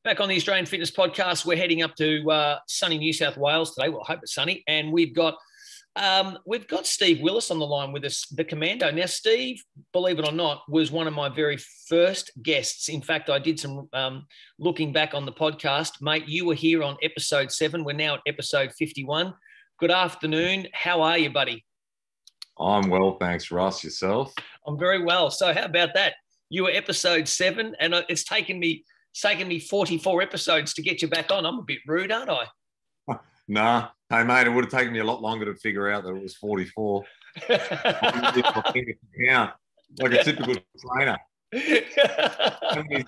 Back on the Australian Fitness Podcast, we're heading up to sunny New South Wales today. Well, I hope it's sunny, and we've got Steve Willis on the line with us, the Commando. Now, Steve, believe it or not, was one of my very first guests. In fact, I did some looking back on the podcast, mate. You were here on episode 7. We're now at episode 51. Good afternoon. How are you, buddy? I'm well, thanks, Russ. Yourself? I'm very well. So, how about that? You were episode 7, and it's taken me 44 episodes to get you back on. I'm a bit rude, aren't I? Nah. Hey, mate, it would have taken me a lot longer to figure out that it was 44. Yeah, like a typical trainer. Is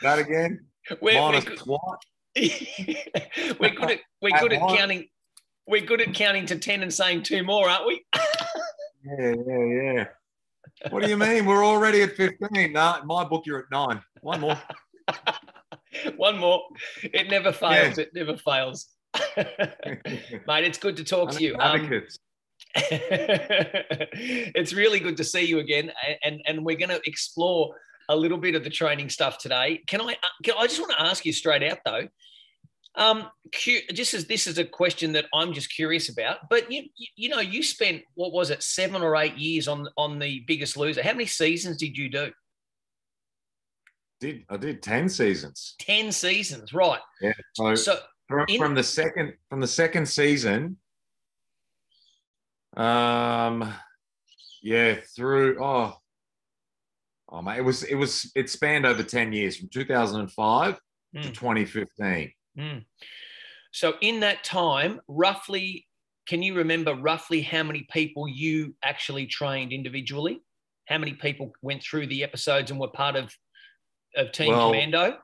that again? Minus what? We're good at counting. We're good at counting to 10 and saying 2 more, aren't we? Yeah. What do you mean? We're already at 15. Nah, in my book, you're at 9. One more. One more. It never fails. Yeah. It never fails. Mate, it's good to talk to you. It's really good to see you again, and we're going to explore a little bit of the training stuff today. I just want to ask you straight out though. This is a question that I'm just curious about. But you spent, what was it, 7 or 8 years on The Biggest Loser. How many seasons did you do? I did 10 seasons. 10 seasons, right? Yeah. So from the second season, mate, it spanned over 10 years, from 2005 to 2015. So in that time, roughly, can you remember roughly how many people you actually trained individually? How many people went through the episodes and were part of Team Commando?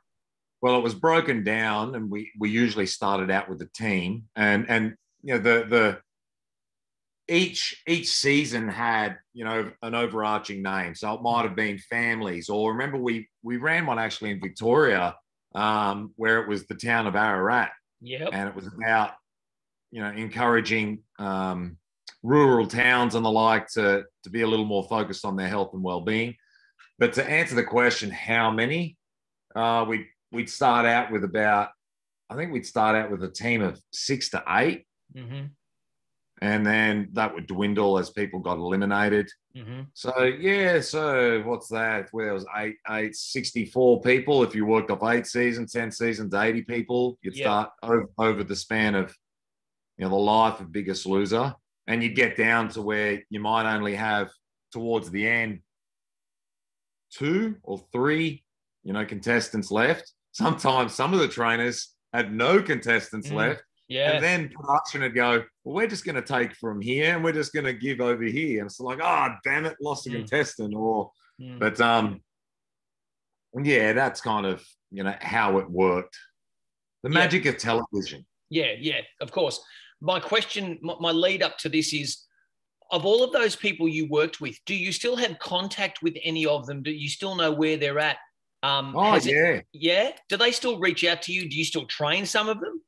Well, it was broken down, and we usually started out with the team, and the each season had an overarching name. So it might have been families, or remember we ran one actually in Victoria, where it was the town of Ararat. Yep. And it was about encouraging rural towns and the like to be a little more focused on their health and well-being. But to answer the question, how many? We'd start out with a team of 6 to 8. Mm-hmm. And then that would dwindle as people got eliminated. Mm-hmm. So what's that? Where there was 64 people. If you worked off 8 seasons, 10 seasons, 80 people, you'd start over the span of the life of Biggest Loser. And you'd get down to where you might only have, towards the end, 2 or 3, contestants left. Sometimes some of the trainers had no contestants left. Yeah. And then production would go, well, we're just going to take from here and we're just going to give over here. And it's like, oh, damn it, lost a contestant. But that's kind of, how it worked. The magic of television. Yeah, of course. My question, my lead up to this is, of all of those people you worked with, do you still have contact with any of them? Do you still know where they're at? Yeah? Do they still reach out to you? Do you still train some of them?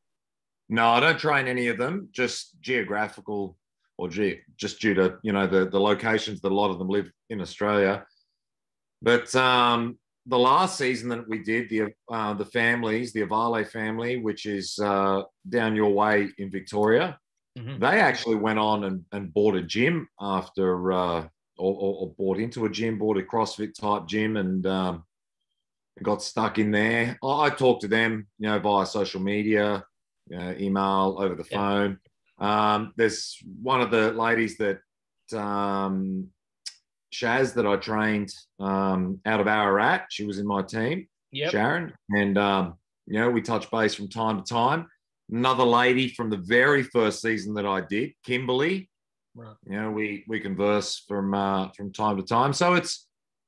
No, I don't train any of them, just geographical or just due to, the locations that a lot of them live in Australia. But the last season that we did, the families, the Avale family, which is down your way in Victoria, they actually went on and bought a gym after, or bought into a gym, bought a CrossFit type gym, and got stuck in there. I talked to them, via social media, email, over the phone. There's one of the ladies that Shaz that I trained out of Ararat. She was in my team, Sharon, and we touch base from time to time. Another lady from the very first season that I did, Kimberly. Right. We converse from time to time. So it's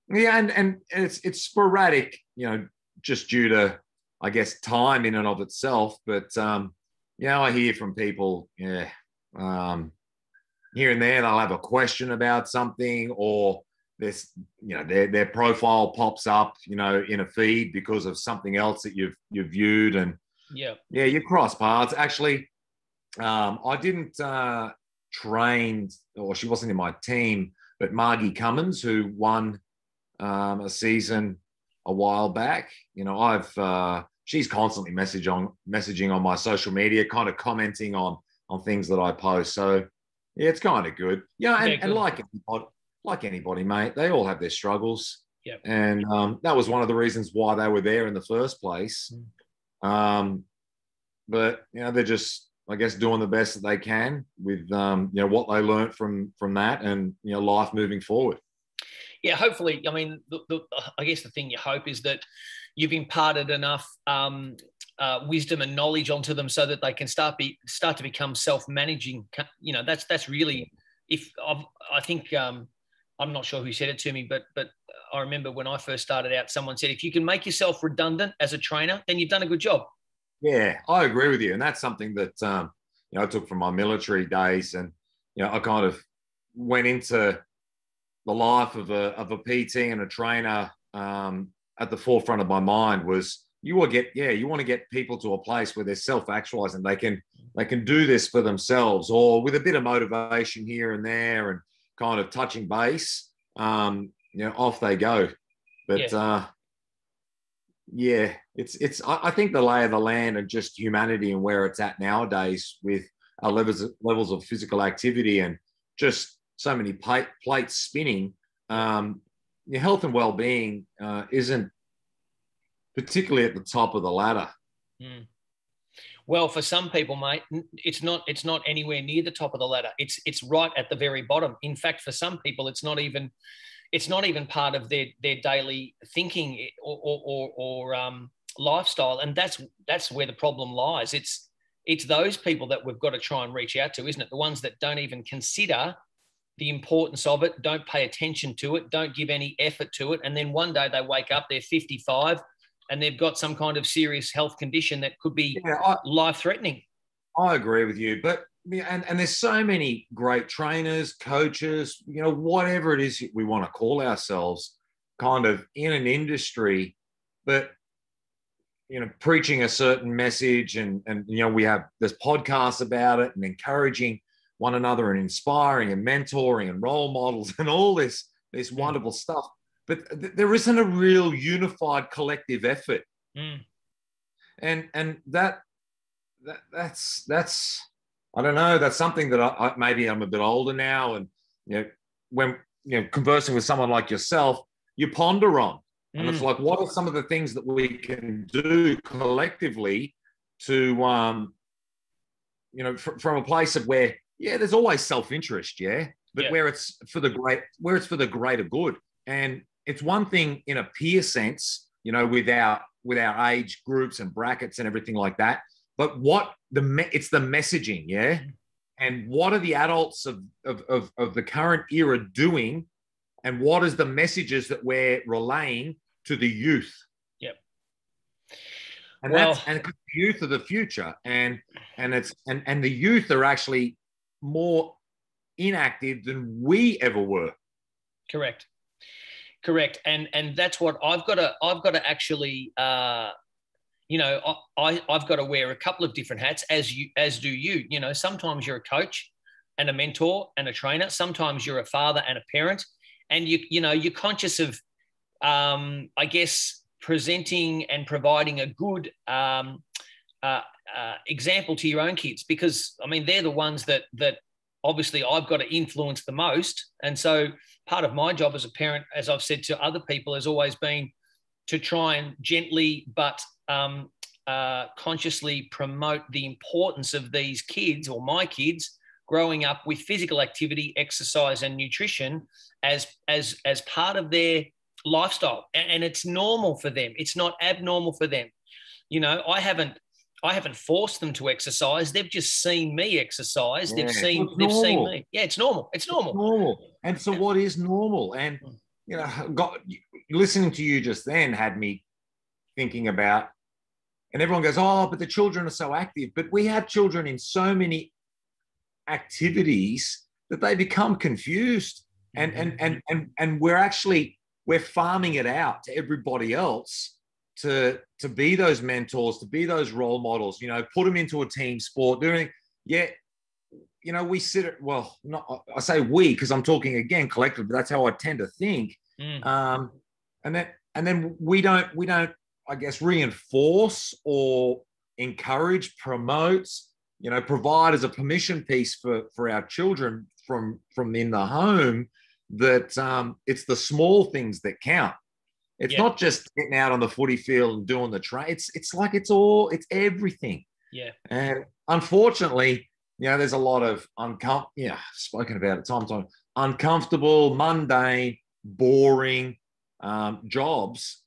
and it's sporadic, just due to, I guess, time in and of itself. But I hear from people, here and there, they'll have a question about something, or this, their profile pops up, in a feed because of something else that you've viewed, and you cross paths. Actually, I didn't train, or she wasn't in my team, but Margie Cummins, who won a season a while back. I've she's constantly messaging on my social media, kind of commenting on things that I post. So yeah, it's kind of good. Yeah, and like anybody, mate, they all have their struggles. Yep. And that was one of the reasons why they were there in the first place. But they're just, I guess, doing the best that they can with what they learned from that, and life moving forward. Yeah, hopefully. I mean, I guess the thing you hope is that you've imparted enough wisdom and knowledge onto them so that they can start to become self-managing. That's really, I think I'm not sure who said it to me, but I remember when I first started out, someone said, if you can make yourself redundant as a trainer, then you've done a good job. Yeah, I agree with you. And that's something that, I took from my military days. And, I kind of went into the life of a PT and a trainer at the forefront of my mind was you want to get people to a place where they're self-actualizing. They can do this for themselves, or with a bit of motivation here and there and kind of touching base, off they go. But I think the lay of the land and just humanity and where it's at nowadays with our levels of physical activity and just so many plates spinning, your health and well-being isn't particularly at the top of the ladder. Well, for some people, mate, it's not anywhere near the top of the ladder. It's right at the very bottom. In fact, for some people, it's not even part of their daily thinking or lifestyle, and that's where the problem lies. It's those people that we've got to try and reach out to, isn't it? The ones that don't even consider the importance of it, don't pay attention to it, don't give any effort to it, and then one day they wake up, they're 55, and they've got some kind of serious health condition that could be life-threatening. I agree with you, but and there's so many great trainers, coaches, whatever it is we want to call ourselves, kind of in an industry, but preaching a certain message, and there's podcasts about it, and encouraging one another, and inspiring and mentoring and role models and all this wonderful stuff. But there isn't a real unified collective effort, and that's I don't know. That's something that maybe I'm a bit older now, and when conversing with someone like yourself, you ponder on, and it's like, what are some of the things that we can do collectively to, from a place of where, there's always self-interest, but where it's for the greater good, and it's one thing in a peer sense, with our age groups and brackets and everything like that. But it's the messaging, and what are the adults of the current era doing, and what is the messages that we're relaying to the youth? Yep. And the youth of the future, and the youth are actually more inactive than we ever were. Correct. And that's what I've got to actually. I've got to wear a couple of different hats, as do you. Sometimes you're a coach and a mentor and a trainer. Sometimes you're a father and a parent, and you're conscious of, I guess, presenting and providing a good example to your own kids, because I mean they're the ones that obviously I've got to influence the most. And so part of my job as a parent, as I've said to other people, has always been to try and gently but consciously promote the importance of these kids, or my kids, growing up with physical activity, exercise, and nutrition as part of their lifestyle. And it's normal for them. It's not abnormal for them. I haven't forced them to exercise. They've just seen me exercise. They've seen me. Yeah, it's normal. It's normal. And so what is normal? And listening to you just then had me thinking about, and everyone goes, oh, but the children are so active. But we have children in so many activities that they become confused. And we're farming it out to everybody else to be those mentors, to be those role models, put them into a team sport, we sit at, I say we, because I'm talking again collectively, but that's how I tend to think. And then we don't I guess, reinforce or encourage, promote, provide as a permission piece for our children from in the home that it's the small things that count. It's not just getting out on the footy field and doing the train. It's like it's everything. Yeah. And unfortunately, there's a lot of spoken about it time and time, uncomfortable, mundane, boring jobs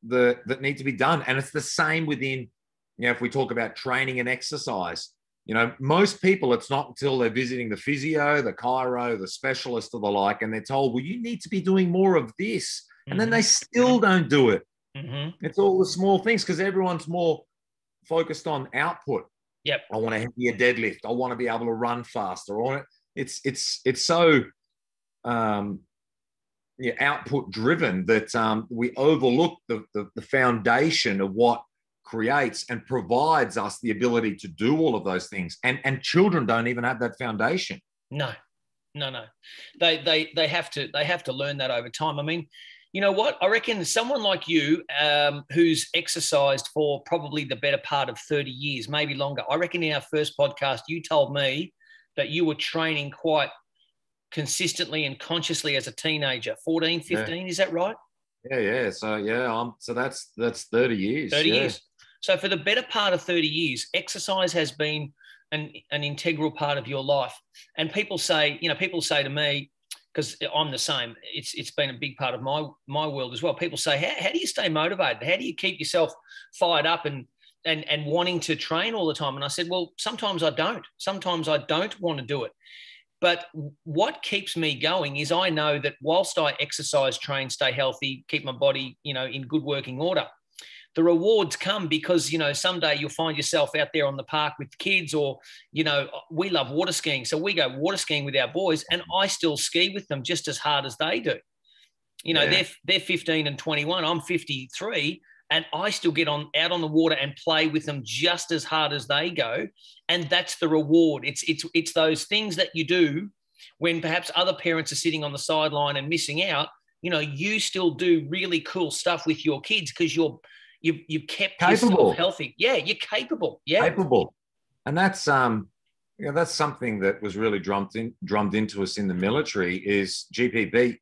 that need to be done. And it's the same within, if we talk about training and exercise, most people, it's not until they're visiting the physio, the chiro, the specialist or the like, and they're told, well, you need to be doing more of this. And then they still don't do it. Mm-hmm. It's all the small things because everyone's more focused on output. Yep. I want to be a deadlift. I want to be able to run faster. It's so output driven that we overlook the foundation of what creates and provides us the ability to do all of those things. And children don't even have that foundation. No. They have to learn that over time. I mean, you know what? I reckon someone like you, who's exercised for probably the better part of 30 years, maybe longer. I reckon in our first podcast, you told me that you were training quite consistently and consciously as a teenager, 14, 15. Is that right? Yeah. So that's 30 years. 30 years. So for the better part of 30 years, exercise has been an integral part of your life. And people say to me, because I'm the same, it's been a big part of my world as well. People say, how do you stay motivated? How do you keep yourself fired up and wanting to train all the time? And I said, well, sometimes I don't. Sometimes I don't want to do it. But what keeps me going is I know that whilst I exercise, train, stay healthy, keep my body, in good working order, the rewards come because, someday you'll find yourself out there on the park with kids or, we love water skiing. So we go water skiing with our boys and I still ski with them just as hard as they do. They're 15 and 21. I'm 53 and I still get out on the water and play with them just as hard as they go. And that's the reward. It's those things that you do when perhaps other parents are sitting on the sideline and missing out. You still do really cool stuff with your kids because you've kept yourself healthy. Yeah, you're capable. Yeah, capable, and that's that's something that was really drummed into us in the military is GPP,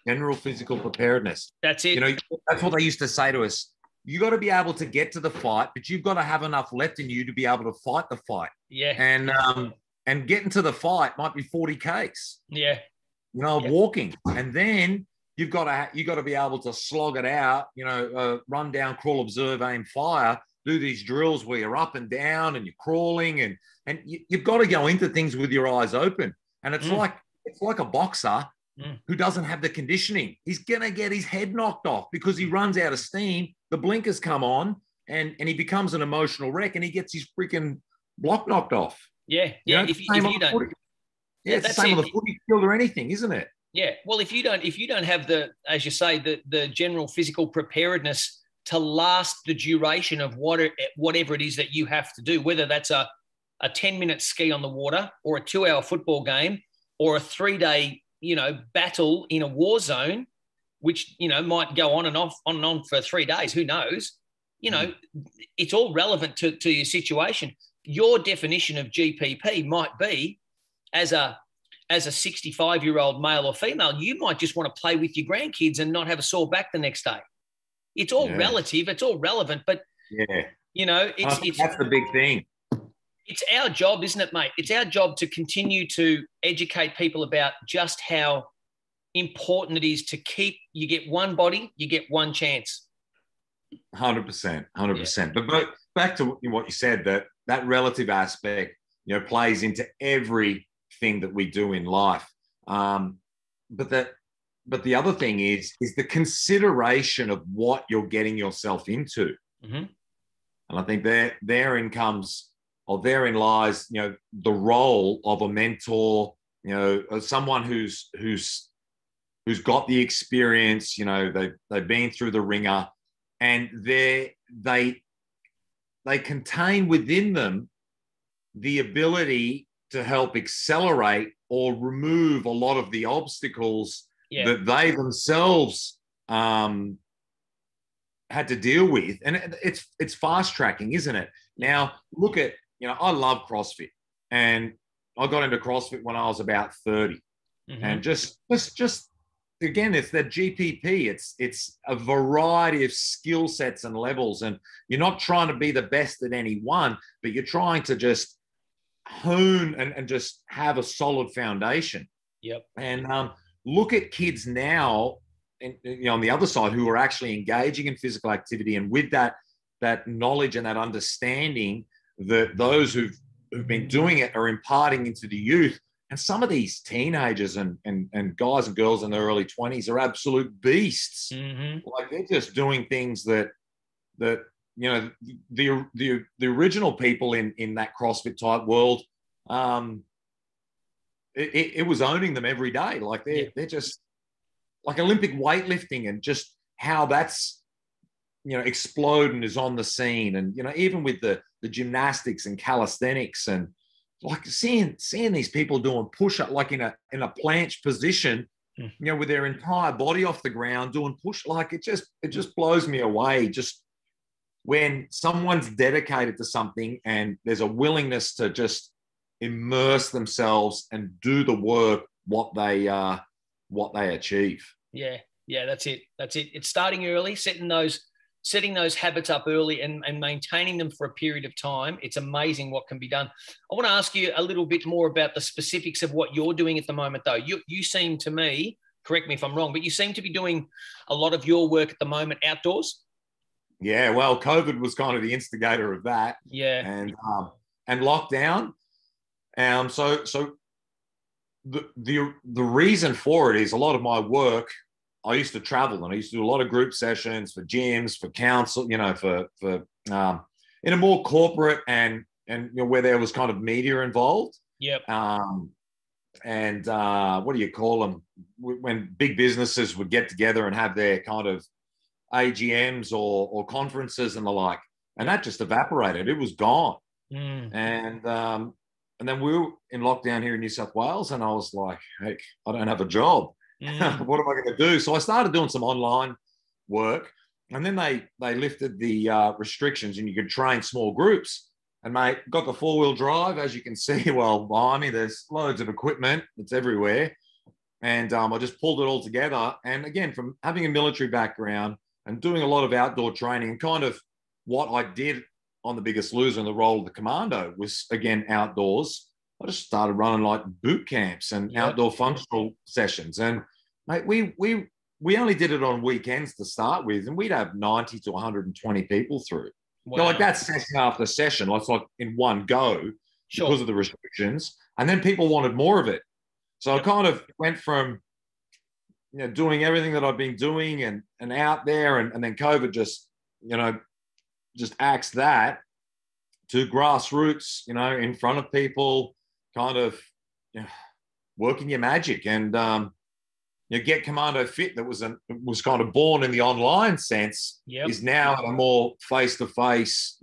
general physical preparedness. That's it. That's what they used to say to us. You got to be able to get to the fight, but you've got to have enough left in you to be able to fight the fight. Yeah, and getting to the fight might be 40 Ks. Yeah, walking, and then you've got to be able to slog it out, run down, crawl, observe, aim, fire, do these drills where you're up and down and you're crawling and you've got to go into things with your eyes open. And it's like a boxer who doesn't have the conditioning. He's going to get his head knocked off because he runs out of steam. The blinkers come on and he becomes an emotional wreck and he gets his freaking block knocked off. Yeah. Yeah. If you don't. It's the same on the footy field or anything, isn't it? Yeah, well, if you don't have the, as you say, the general physical preparedness to last the duration of whatever it is that you have to do, whether that's a 10-minute ski on the water or a 2-hour football game or a 3-day, battle in a war zone, which, might go on and on for 3 days, who knows? It's all relevant to your situation. Your definition of GPP might be as a 65-year-old male or female, you might just want to play with your grandkids and not have a sore back the next day. It's all relative. It's all relevant, but that's the big thing. It's our job, isn't it, mate? It's our job to continue to educate people about just how important it is to you get one body, you get one chance. 100%. But back to what you said, that relative aspect, plays into everything that we do in life. But the other thing is the consideration of what you're getting yourself into. Mm-hmm. And I think therein lies, the role of a mentor, someone who's got the experience, they've been through the ringer, and they contain within them the ability to help accelerate or remove a lot of the obstacles that they themselves had to deal with, and it's fast tracking, isn't it? Now look at, I love CrossFit, and I got into CrossFit when I was about 30, and just again, it's that GPP. It's a variety of skill sets and levels, and you're not trying to be the best at any one, but you're trying to just hone and just have a solid foundation. Yep. And look at kids now, and on the other side, who are actually engaging in physical activity, and with that knowledge and that understanding that those who've been doing it are imparting into the youth. And some of these teenagers and guys and girls in their early 20s are absolute beasts. Like, they're just doing things that the original people in that CrossFit type world, it was owning them every day. Like, they're just like Olympic weightlifting, and just how that's explode and is on the scene. And even with the gymnastics and calisthenics, and like seeing these people doing push-up, like in a planche position, with their entire body off the ground doing push, like it just blows me away. Just when someone's dedicated to something and there's a willingness to just immerse themselves and do the work, what they achieve. Yeah, that's it. It's starting early, setting those habits up early, and maintaining them for a period of time. It's amazing what can be done. I want to ask you a little bit more about the specifics of what you're doing at the moment, though. You seem to me, correct me if I'm wrong, but you seem to be doing a lot of your work at the moment outdoors. Yeah, well, COVID was kind of the instigator of that. Yeah. And lockdown. So the reason for it is a lot of my work, I used to travel, and I used to do a lot of group sessions for gyms, for council, for in a more corporate and where there was kind of media involved. Yep. And what do you call them? When big businesses would get together and have their kind of AGMs or conferences and the like, and that just evaporated. It was gone. And then we were in lockdown here in New South Wales, and I was like, heck, I don't have a job. What am I going to do? So I started doing some online work, and then they lifted the restrictions, and you could train small groups. And mate, got the 4-wheel drive, as you can see. Well, behind me, there's loads of equipment. It's everywhere. And I just pulled it all together. And again, from having a military background and doing a lot of outdoor training, and kind of what I did on The Biggest Loser and the role of the Commando was, again, outdoors. I just started running like boot camps and outdoor functional sessions. And mate, we only did it on weekends to start with, and we'd have 90 to 120 people through. Wow. Like that session after session, like in one go, because of the restrictions. And then people wanted more of it. So I kind of went from doing everything that I've been doing and out there, and then COVID just axed that to grassroots, in front of people, kind of working your magic. And Get Commando Fit, that was kind of born in the online sense, is now a more face-to-face,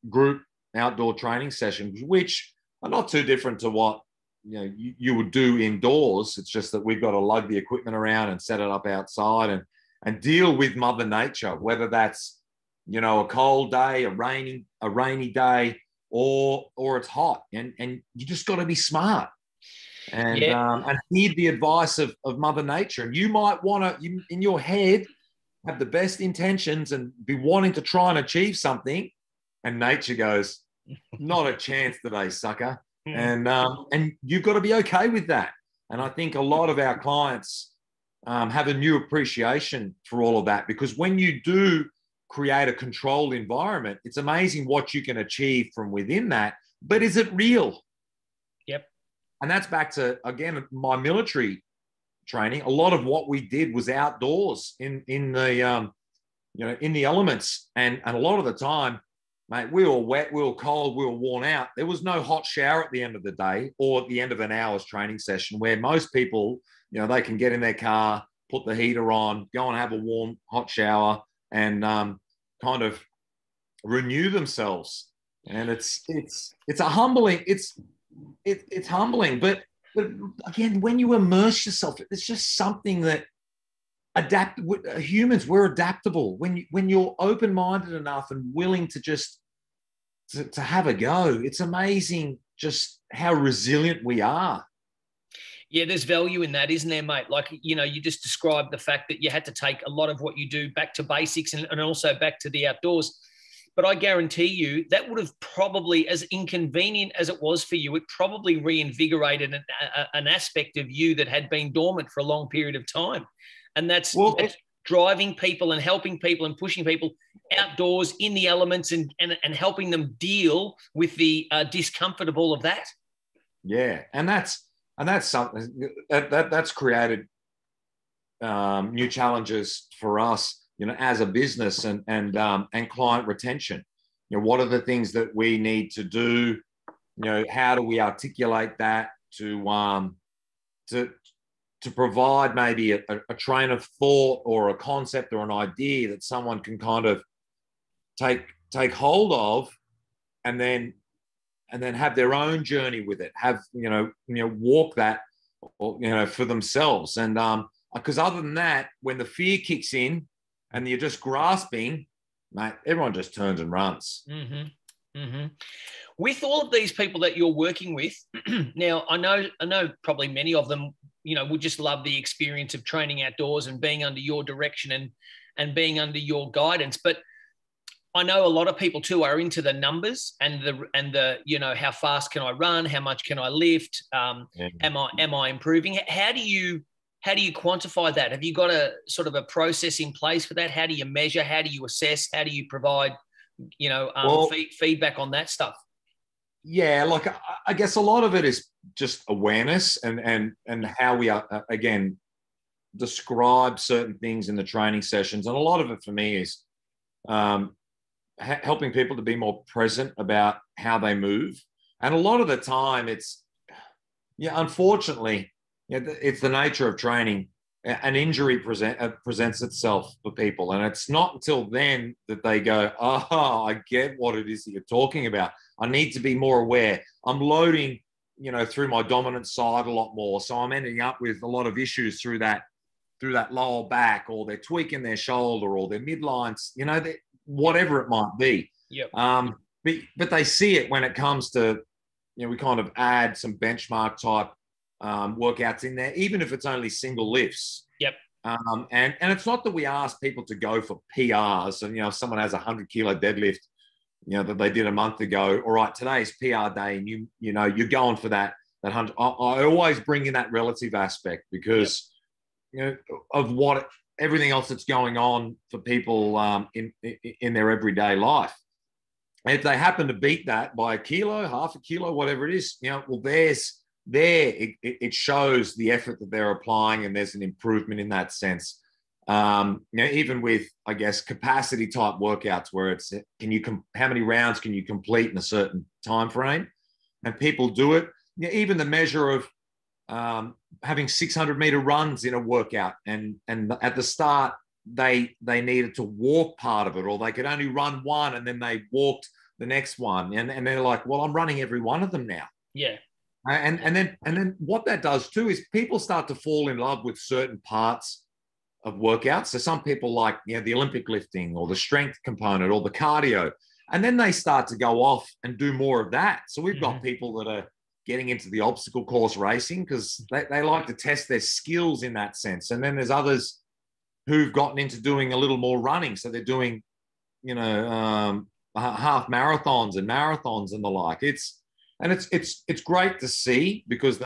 group outdoor training sessions, which are not too different to what you would do indoors. It's just that we've got to lug the equipment around and set it up outside and deal with Mother Nature, whether that's a cold day, a rainy day, or it's hot, and you just got to be smart and heed the advice of Mother Nature. And you might want to, in your head, have the best intentions and be wanting to try and achieve something, and nature goes, not a chance today, sucker. And you've got to be okay with that. And I think a lot of our clients have a new appreciation for all of that, because when you do create a controlled environment, it's amazing what you can achieve from within that. But is it real? Yep. And that's back to, again, my military training. A lot of what we did was outdoors in the elements, and a lot of the time, mate, we were wet, we were cold, we were worn out. There was no hot shower at the end of the day or at the end of an hour's training session, where most people, they can get in their car, put the heater on, go and have a warm hot shower, and kind of renew themselves. And it's a humbling, it's humbling. But again, when you immerse yourself, it's just something that Humans, we're adaptable. When you're open-minded enough and willing to just to have a go, it's amazing just how resilient we are. Yeah, there's value in that, isn't there, mate? Like, you just described the fact that you had to take a lot of what you do back to basics and also back to the outdoors. But I guarantee you that would have probably, as inconvenient as it was for you, it probably reinvigorated an aspect of you that had been dormant for a long period of time. And that's driving people and helping people and pushing people outdoors in the elements and helping them deal with the discomfort of all of that. Yeah, and that's something that's created new challenges for us, as a business and client retention. What are the things that we need to do? How do we articulate that to provide maybe a train of thought or a concept or an idea that someone can kind of take hold of, and then have their own journey with it, walk that, for themselves. And because other than that, when the fear kicks in and you're just grasping, mate, everyone just turns and runs. Mm-hmm. Mm-hmm. With all of these people that you're working with now, I know probably many of them, would just love the experience of training outdoors and being under your direction and being under your guidance. But I know a lot of people too are into the numbers and the how fast can I run? How much can I lift? Am I improving? How do you quantify that? Have you got a sort of a process in place for that? How do you measure? How do you assess? How do you provide, feedback on that stuff? Yeah, like I guess a lot of it is just awareness and how we are, again, describe certain things in the training sessions. And a lot of it for me is helping people to be more present about how they move. And a lot of the time unfortunately, it's the nature of training. An injury presents itself for people. And it's not until then that they go, oh, I get what it is that you're talking about. I need to be more aware. I'm loading, through my dominant side a lot more. So I'm ending up with a lot of issues through that lower back, or they're tweaking their shoulder or their midlines, whatever it might be. Yep. But they see it when it comes to, we kind of add some benchmark type workouts in there, even if it's only single lifts. Yep. And it's not that we ask people to go for PRs. And, if someone has a 100-kilo deadlift, that they did a month ago, all right, today's PR day, and you're going for that 100. I always bring in that relative aspect because, of what everything else that's going on for people in their everyday life. And if they happen to beat that by a kilo, half a kilo, whatever it is, well, it shows the effort that they're applying, and there's an improvement in that sense. Even with, I guess, capacity type workouts where it's how many rounds can you complete in a certain time frame, and people do it. Even the measure of having 600-meter runs in a workout, and at the start they needed to walk part of it, or they could only run one and then they walked the next one, and they're like, well, I'm running every one of them now. Yeah. And then what that does too is people start to fall in love with certain parts of workouts. So some people like, the Olympic lifting or the strength component or the cardio, and then they start to go off and do more of that. So we've got people that are getting into the obstacle course racing because they like to test their skills in that sense. And then there's others who've gotten into doing a little more running. So they're doing, half marathons and the like. It's great to see because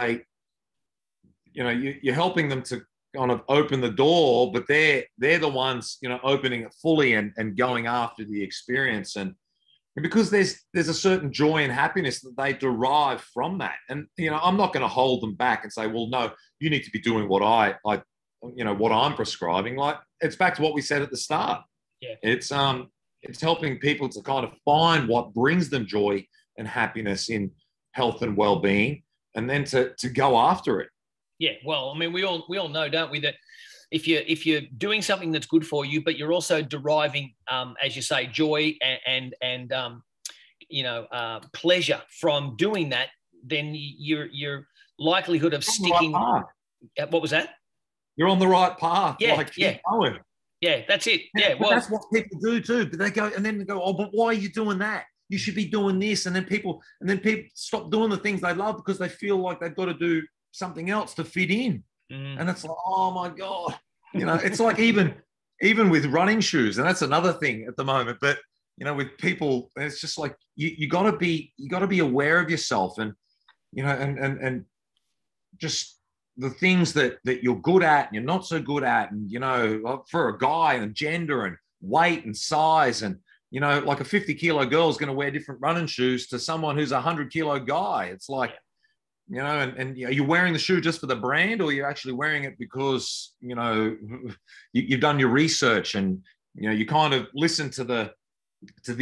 you're helping them to kind of open the door, but they're the ones, opening it fully and going after the experience. And because there's a certain joy and happiness that they derive from that. And, I'm not going to hold them back and say, well, no, you need to be doing what what I'm prescribing. Like, it's back to what we said at the start. Yeah. It's helping people to kind of find what brings them joy and happiness in health and well-being, and then to go after it. Yeah. Well, I mean, we all know, don't we, that if you're doing something that's good for you, but you're also deriving, as you say, joy and pleasure from doing that, then your likelihood of sticking. What was that? you're on the right path. Yeah, Like, keep going. yeah, that's it. Yeah, But well, that's what people do too. But they go, and then they go, oh, but why are you doing that? You should be doing this. And then people stop doing the things they love because they feel like they've got to do something else to fit in. And it's like, oh my God. It's like even with running shoes, and that's another thing at the moment. But with people, it's just like you gotta be aware of yourself, and and just the things that you're good at and you're not so good at, and for a guy, and gender and weight and size, and like a 50-kilo girl is going to wear different running shoes to someone who's a 100-kilo guy. It's like, and you're wearing the shoe just for the brand, or you're actually wearing it because you've done your research, and you kind of listen to the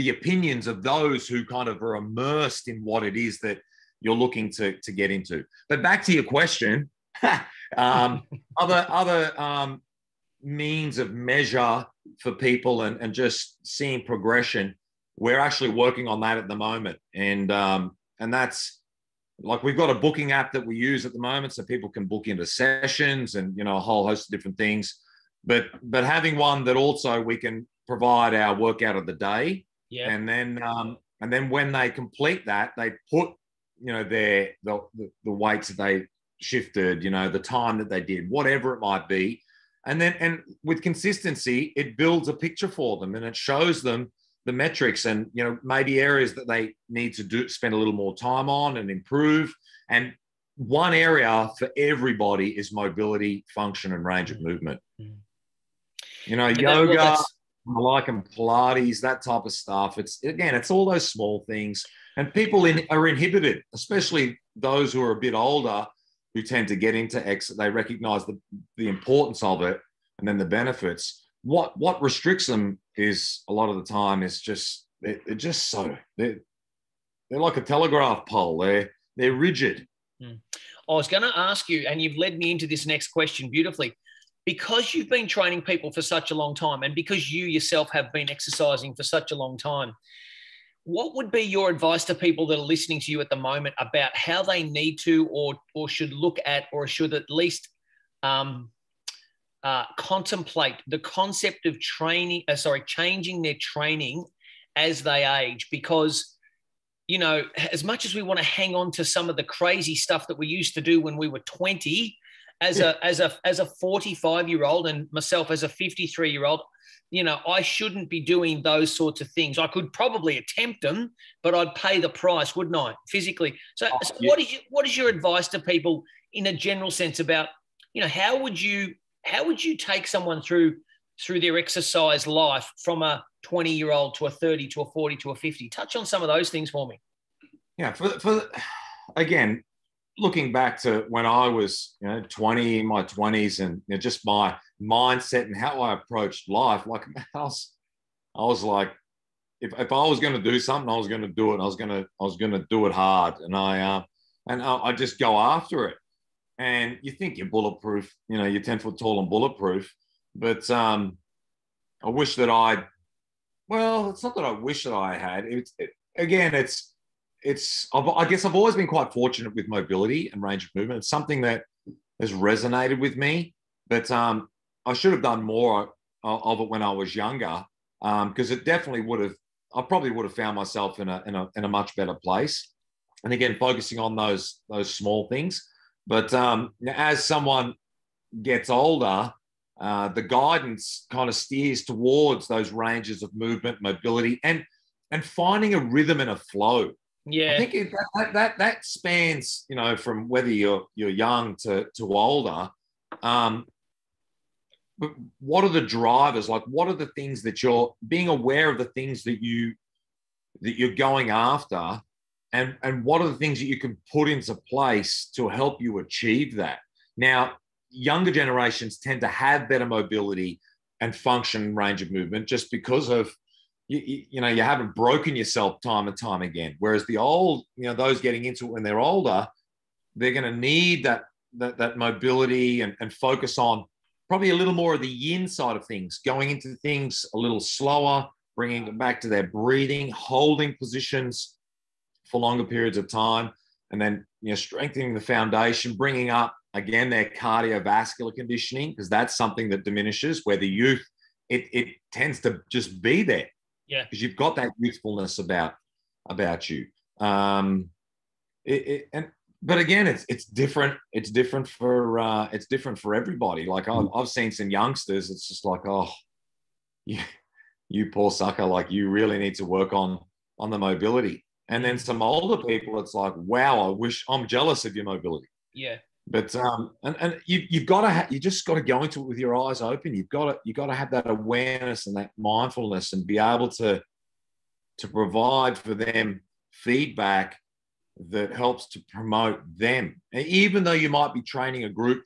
opinions of those who kind of are immersed in what it is that you're looking to get into. But back to your question, other means of measure for people and just seeing progression. We're actually working on that at the moment, and that's like, we've got a booking app that we use at the moment, so people can book into sessions and a whole host of different things. But having one that also we can provide our workout of the day, and then when they complete that, they put the weights that they shifted, the time that they did, whatever it might be. And with consistency, it builds a picture for them, and it shows them the metrics, and maybe areas that they need to spend a little more time on and improve. And one area for everybody is mobility, function, and range of movement. Yoga, I like, and Pilates, that type of stuff. It's all those small things, and people are inhibited, especially those who are a bit older, who tend to get into exercise. They recognize the importance of it, and then the benefits. What restricts them is, a lot of the time, is just they're like a telegraph pole. They're rigid. I was going to ask you, and you've led me into this next question beautifully, because you've been training people for such a long time, and because you yourself have been exercising for such a long time, what would be your advice to people that are listening to you at the moment about how they need to or should look at, or should at least contemplate the concept of changing their training as they age? Because, as much as we want to hang on to some of the crazy stuff that we used to do when we were 20, as a 45-year-old, and myself as a 53-year-old, I shouldn't be doing those sorts of things. I could probably attempt them, but I'd pay the price, wouldn't I, physically? So what is your advice to people in a general sense about, how would you take someone through their exercise life from a 20-year-old to a 30 to a 40 to a 50? Touch on some of those things for me. Yeah, for again, looking back to when I was 20, in my 20s, and just my mindset and how I approached life, like, I was like, if I was going to do something, I was going to do it. I was going to do it hard, and I just go after it. And you think you're bulletproof, you're 10 foot tall and bulletproof, but I wish that it's not that I wish that I had. I guess I've always been quite fortunate with mobility and range of movement. It's something that has resonated with me, but I should have done more of it when I was younger, because it definitely I probably would have found myself in a much better place. And again, focusing on those small things. But as someone gets older, the guidance kind of steers towards those ranges of movement, mobility, and finding a rhythm and a flow. Yeah, I think that spans, from whether you're young to older. But what are the drivers? Like, what are the things that you're being aware of, the things that you're going after, and what are the things that you can put into place to help you achieve that? Now, younger generations tend to have better mobility and function, range of movement, just because of you haven't broken yourself time and time again. Whereas the old, those getting into it when they're older, they're going to need that mobility and focus on probably a little more of the yin side of things, going into things a little slower, bringing it back to their breathing, holding positions for longer periods of time, and then strengthening the foundation, bringing up again, their cardiovascular conditioning, because that's something that diminishes, where the youth, it tends to just be there. Yeah. Because you've got that youthfulness about you. But again, it's different. It's different for everybody. Like I've seen some youngsters. It's just like, oh, you poor sucker. Like you really need to work on the mobility. And then some older people, it's like, wow, I'm jealous of your mobility. Yeah. But and you just got to go into it with your eyes open. You got to have that awareness and that mindfulness and be able to provide for them feedback that helps to promote them, even though you might be training a group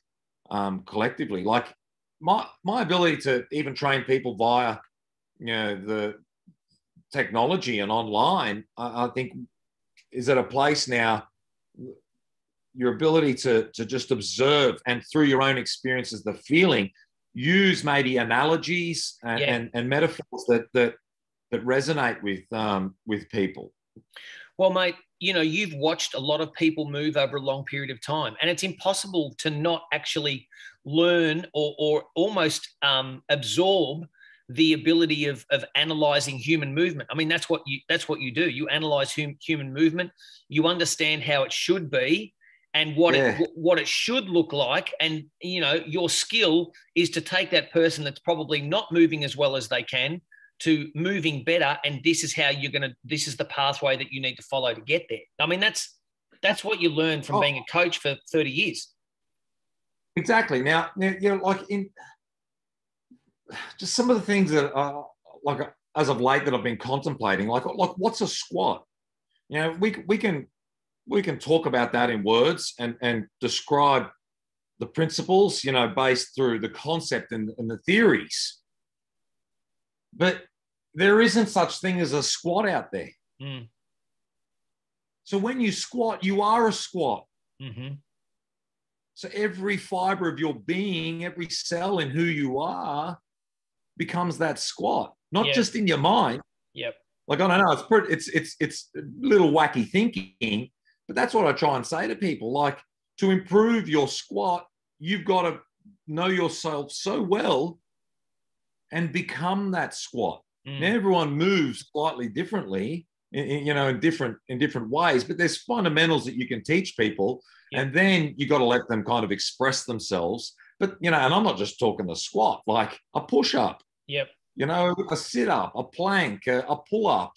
collectively. Like my ability to even train people via the technology and online, I think is at a place now. Your ability to just observe and through your own experiences, the feeling, use maybe analogies and metaphors that resonate with people. Well, mate, you've watched a lot of people move over a long period of time, and it's impossible to not actually learn or almost absorb the ability of analyzing human movement. I mean, that's what you do. You analyze human movement. You understand how it should be and what it should look like. And, your skill is to take that person that's probably not moving as well as they can to moving better. And this is how this is the pathway that you need to follow to get there. I mean, that's what you learn from being a coach for 30 years. Exactly. Now, like in just some of the things that are like as of late that I've been contemplating, like what's a squat? We can talk about that in words and describe the principles, based through the concept and the theories. But there isn't such thing as a squat out there. Mm. So when you squat, you are a squat. Mm-hmm. So every fiber of your being, every cell in who you are becomes that squat, not just in your mind. Yep. Like, I don't know, it's a little wacky thinking, but that's what I try and say to people. Like, to improve your squat, you've got to know yourself so well and become that squat. Now, everyone moves slightly differently, in different ways, but there's fundamentals that you can teach people, and then you got to let them kind of express themselves. But, and I'm not just talking the squat, like a push-up, a sit-up, a plank, a pull-up,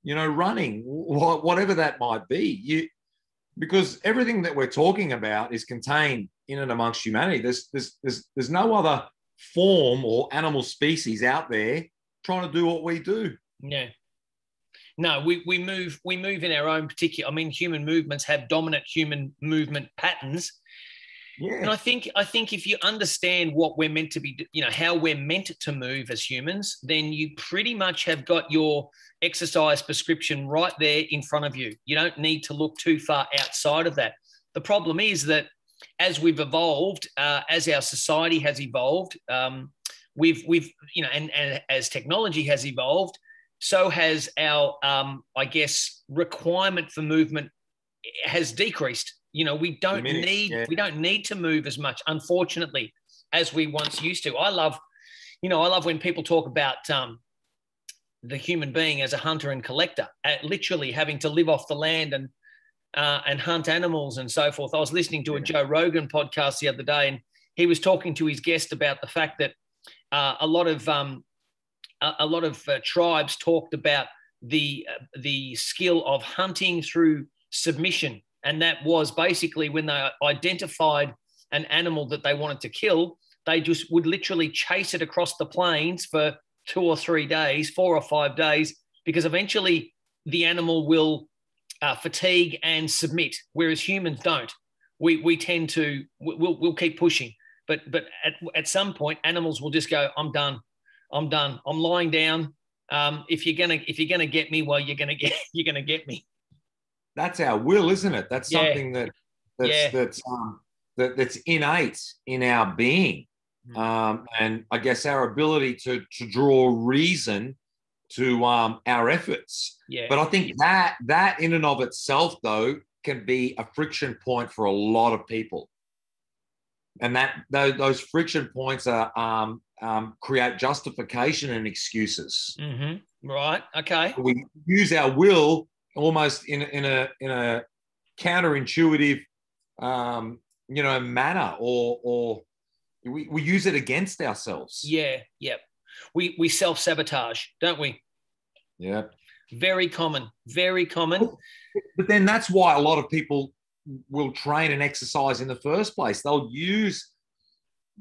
running, whatever that might be. Because everything that we're talking about is contained in and amongst humanity. There's no other form or animal species out there trying to do what we do. Yeah. No, we move in our own particular. I mean, human movements have dominant human movement patterns. Yeah. And I think if you understand what we're meant to be, how we're meant to move as humans, then you pretty much have got your exercise prescription right there in front of you. You don't need to look too far outside of that. The problem is that as we've evolved, as our society has evolved, we've and as technology has evolved, so has our requirement for movement has decreased. We don't need to move as much, unfortunately, as we once used to. I love when people talk about the human being as a hunter and collector, literally having to live off the land and hunt animals and so forth. I was listening to a Joe Rogan podcast the other day, and he was talking to his guest about the fact that a lot of tribes talked about the skill of hunting through submission. And that was basically when they identified an animal that they wanted to kill, they just would literally chase it across the plains for 2 or 3 days, 4 or 5 days, because eventually the animal will fatigue and submit, whereas humans don't. We tend to, we'll keep pushing. But at some point, animals will just go, I'm done. I'm lying down. If you're gonna get me, well, you're gonna get me. That's our will, isn't it? That's something that's innate in our being, and I guess our ability to draw reason to our efforts. Yeah. But I think that in and of itself, though, can be a friction point for a lot of people. and that those friction points are create justification and excuses. Mm-hmm. Right. Okay. We use our will almost in a counterintuitive, manner, or we use it against ourselves. Yeah. Yep. We self-sabotage, don't we? Yeah. Very common. Very common. But then that's why a lot of people will train and exercise in the first place. They'll use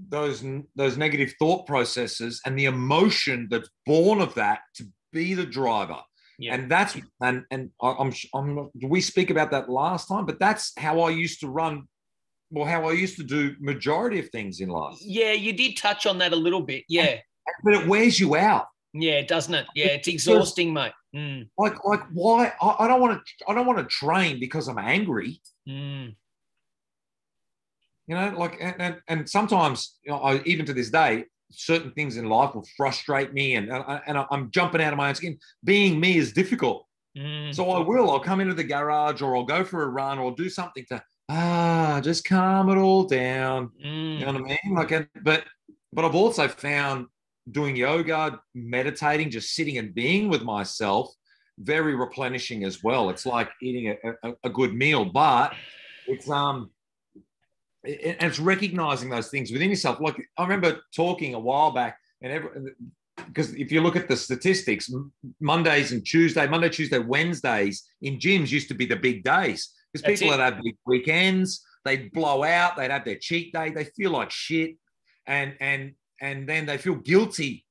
those negative thought processes and the emotion that's born of that to be the driver. Yeah. And that's we speak about that last time, but that's how I used to run, or how I used to do majority of things in life. Yeah, you did touch on that a little bit. Yeah, but it wears you out. Yeah, doesn't it? Yeah, it's exhausting, mate. Like why? I don't want to train because I'm angry. You know, like, and sometimes, even to this day, certain things in life will frustrate me, and I'm jumping out of my own skin. Being me is difficult. So I'll come into the garage, or I'll go for a run, or do something to just calm it all down. You know what I mean? Like, but I've also found doing yoga, meditating, just sitting and being with myself, very replenishing as well. It's like eating a good meal, but it's recognizing those things within yourself. Like, I remember talking a while back, because if you look at the statistics, Monday, Tuesday, Wednesdays in gyms used to be the big days, because people would have big weekends, they'd blow out, they'd have their cheat day, they feel like shit, and then they feel guilty,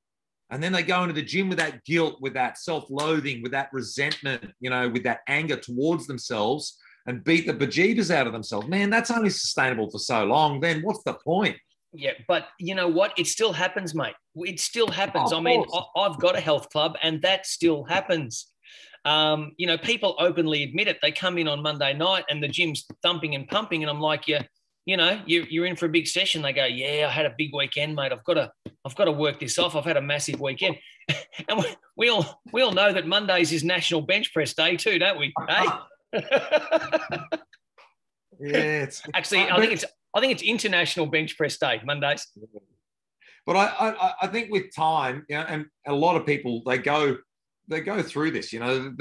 and then they go into the gym with that guilt, with that self-loathing, with that resentment, with that anger towards themselves, and beat the bejeebers out of themselves. Man, that's only sustainable for so long. Then what's the point? Yeah, but you know what? It still happens, mate. It still happens. I mean, I've got a health club, and that still happens. People openly admit it. They come in on Monday night, and the gym's thumping and pumping, and I'm like, you're in for a big session. They go, yeah, I had a big weekend, mate. I've got to work this off. I've had a massive weekend. And we all know that Mondays is National Bench Press Day too, don't we? Hey? Yeah, actually, I think it's International Bench Press Day, Mondays. But I think with time, and a lot of people, they go through this. What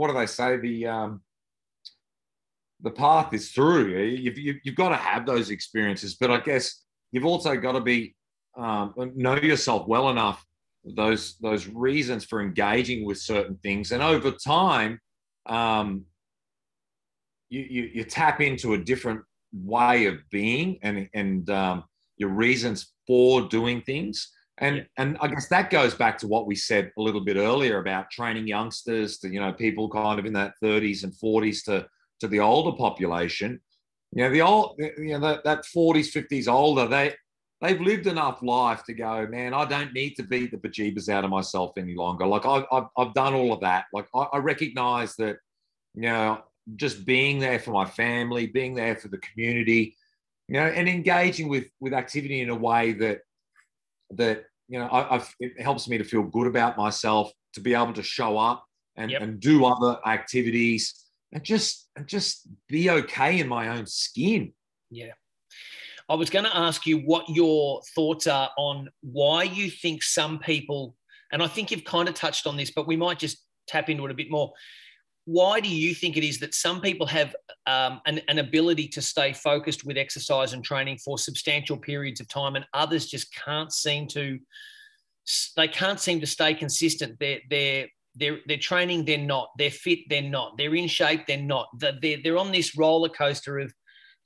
do they say? The path is through. You've got to have those experiences, but I guess you've also got to know yourself well enough, those reasons for engaging with certain things, and over time, you tap into a different way of being, and your reasons for doing things, and I guess that goes back to what we said a little bit earlier about training youngsters to people kind of in that 30s and 40s to the older population. That 40s, 50s older, they've lived enough life to go, man, I don't need to beat the bejeebers out of myself any longer. Like, I've done all of that. Like, I recognize that, just being there for my family, being there for the community, and engaging with activity in a way that it helps me to feel good about myself, to be able to show up and do other activities, and just be okay in my own skin. Yeah. I was going to ask you what your thoughts are on why you think some people, and I think you've kind of touched on this, but we might just tap into it a bit more. Why do you think it is that some people have an ability to stay focused with exercise and training for substantial periods of time, and others just can't seem to stay consistent? They're training, they're not. They're fit, they're not. They're in shape, they're not. They're on this roller coaster of,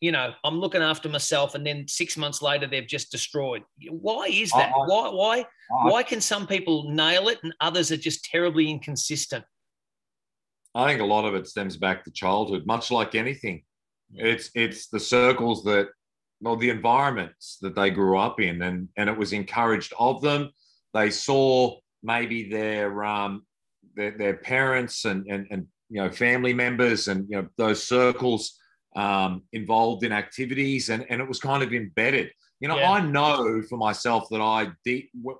I'm looking after myself, and then 6 months later they've just destroyed. Why is that? Why can some people nail it and others are just terribly inconsistent? I think a lot of it stems back to childhood, much like anything. It's the circles the environments that they grew up in, and it was encouraged of them. They saw maybe their parents and family members and those circles involved in activities, and it was kind of embedded. I know for myself that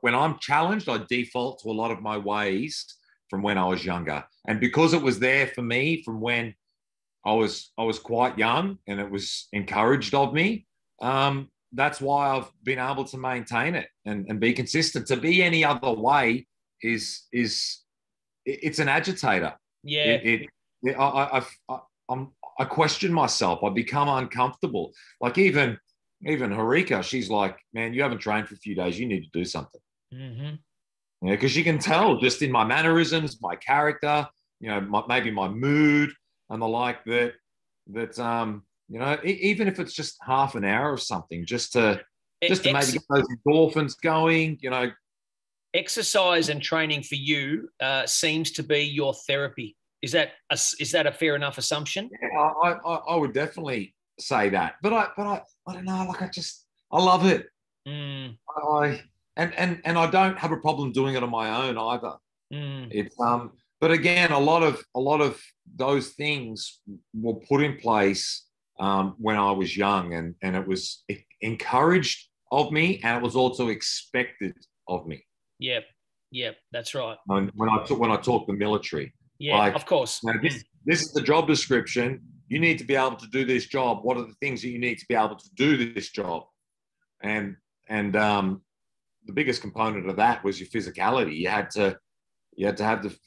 when I'm challenged, I default to a lot of my ways from when I was younger, and because it was there for me from when I was quite young, and it was encouraged of me. That's why I've been able to maintain it and be consistent. To be any other way it's an agitator. Yeah. I question myself. I become uncomfortable. Like even Harika, she's like, man, you haven't trained for a few days. You need to do something. Mm-hmm. Yeah, because you can tell just in my mannerisms, my character, maybe my mood and the like even if it's just half an hour or something, just to maybe get those endorphins going, Exercise and training for you seems to be your therapy. Is that a fair enough assumption? Yeah, I would definitely say that, but I don't know. Like I love it. Mm. And I don't have a problem doing it on my own either. Mm. It's but again, a lot of those things were put in place when I was young, and it was encouraged of me, and it was also expected of me. Yep, that's right. When I talk the military, yeah, like, of course. This is the job description. You need to be able to do this job. What are the things that you need to be able to do this job? And the biggest component of that was your physicality. You had to have the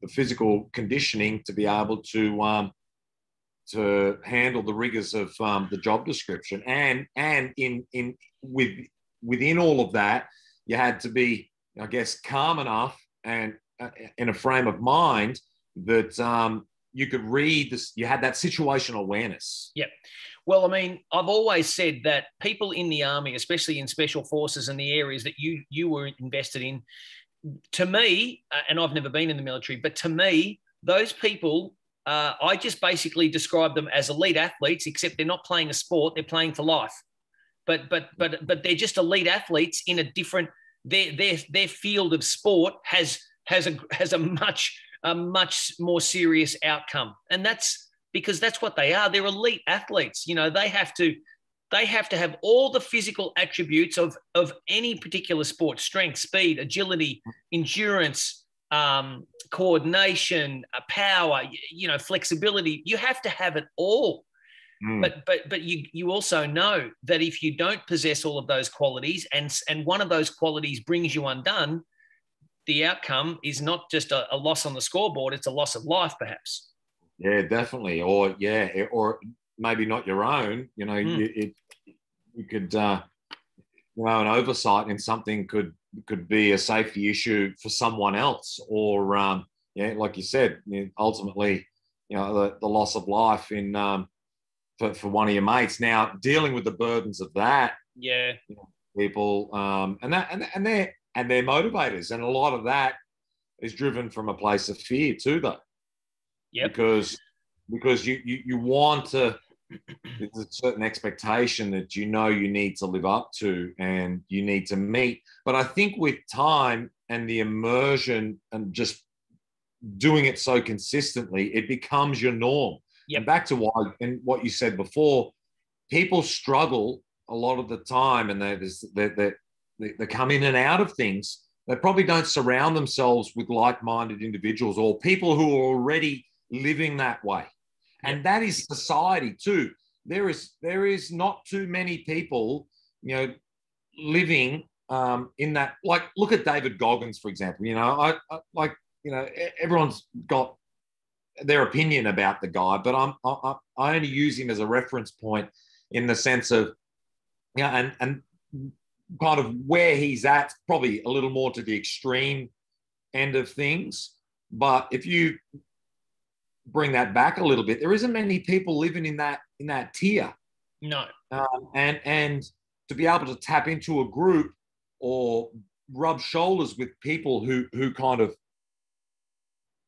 physical conditioning to be able to handle the rigors of the job description, and within all of that, you had to be, I guess, calm enough and in a frame of mind that you could read this. You had that situational awareness. Yep. Well, I mean, I've always said that people in the army, especially in special forces and the areas that you were invested in, to me, and I've never been in the military, but to me, those people, I just basically describe them as elite athletes, except they're not playing a sport; they're playing for life. But they're just elite athletes in a different. Their field of sport has a much more serious outcome, and that's because that's what they are. They're elite athletes. They have to have all the physical attributes of any particular sport: strength, speed, agility, endurance, coordination, power, flexibility. You have to have it all. But you also know that if you don't possess all of those qualities, and one of those qualities brings you undone, the outcome is not just a loss on the scoreboard; it's a loss of life, perhaps. Yeah, definitely. Or maybe not your own. You could an oversight in something could be a safety issue for someone else, or like you said, ultimately, the loss of life in for one of your mates. Now, dealing with the burdens of that, people, and they're motivators, and a lot of that is driven from a place of fear too, though. Yep. Because you want to. There's a certain expectation that you need to live up to and you need to meet. But I think with time and the immersion and just doing it so consistently, it becomes your norm. Yep. And back to what you said before, people struggle a lot of the time, and they come in and out of things. They probably don't surround themselves with like-minded individuals or people who are already living that way. And that is society too. There is not too many people, living in that. Like, look at David Goggins, for example. Everyone's got their opinion about the guy, but I only use him as a reference point in the sense of, and kind of where he's at, probably a little more to the extreme end of things. But if you bring that back a little bit, there isn't many people living in that tier. No. And to be able to tap into a group or rub shoulders with people who kind of